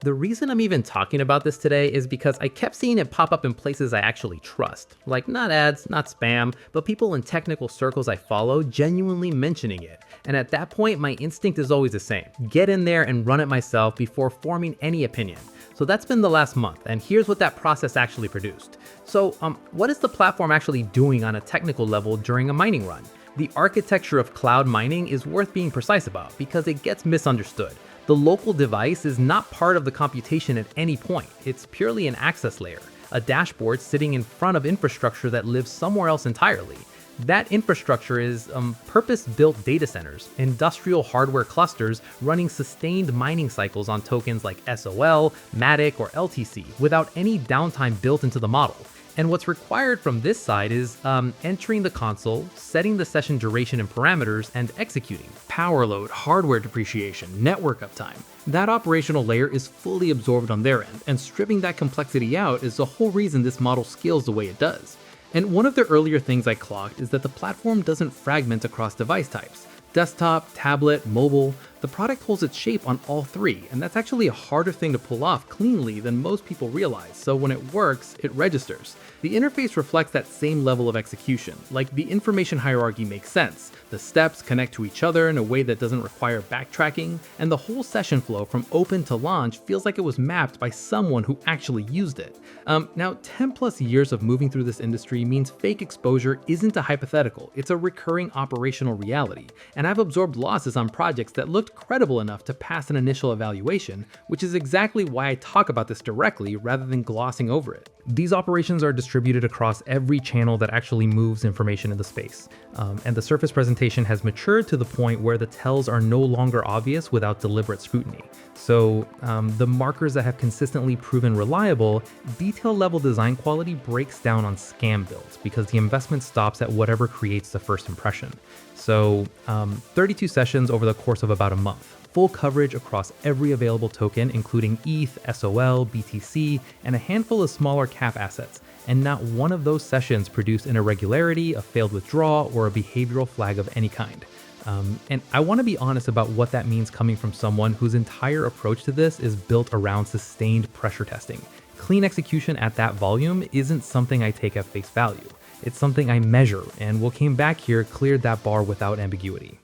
The reason I'm even talking about this today is because I kept seeing it pop up in places I actually trust. Like not ads, not spam, but people in technical circles I follow genuinely mentioning it. And at that point, my instinct is always the same. Get in there and run it myself before forming any opinion. So that's been the last month, and here's what that process actually produced. So what is the platform actually doing on a technical level during a mining run? The architecture of cloud mining is worth being precise about because it gets misunderstood. The local device is not part of the computation at any point. It's purely an access layer, a dashboard sitting in front of infrastructure that lives somewhere else entirely. That infrastructure is purpose-built data centers, industrial hardware clusters running sustained mining cycles on tokens like SOL, Matic, or LTC without any downtime built into the model. And what's required from this side is entering the console, setting the session duration and parameters, and executing. Power load, hardware depreciation, network uptime. That operational layer is fully absorbed on their end, and stripping that complexity out is the whole reason this model scales the way it does. And one of the earlier things I clocked is that the platform doesn't fragment across device types. Desktop, tablet, mobile, the product holds its shape on all three, and that's actually a harder thing to pull off cleanly than most people realize, so when it works, it registers. The interface reflects that same level of execution, like the information hierarchy makes sense, the steps connect to each other in a way that doesn't require backtracking, and the whole session flow from open to launch feels like it was mapped by someone who actually used it. Now, 10 plus years of moving through this industry means fake exposure isn't a hypothetical, it's a recurring operational reality, and I've absorbed losses on projects that looked credible enough to pass an initial evaluation, which is exactly why I talk about this directly rather than glossing over it. These operations are distributed across every channel that actually moves information in the space, and the surface presentation has matured to the point where the tells are no longer obvious without deliberate scrutiny. So the markers that have consistently proven reliable, detail-level design quality breaks down on scam builds because the investment stops at whatever creates the first impression. So 32 sessions over the course of about a month. Full coverage across every available token, including ETH, SOL, BTC, and a handful of smaller cap assets. And not one of those sessions produced an irregularity, a failed withdrawal, or a behavioral flag of any kind. And I want to be honest about what that means coming from someone whose entire approach to this is built around sustained pressure testing. Clean execution at that volume isn't something I take at face value. It's something I measure, and what came back here cleared that bar without ambiguity.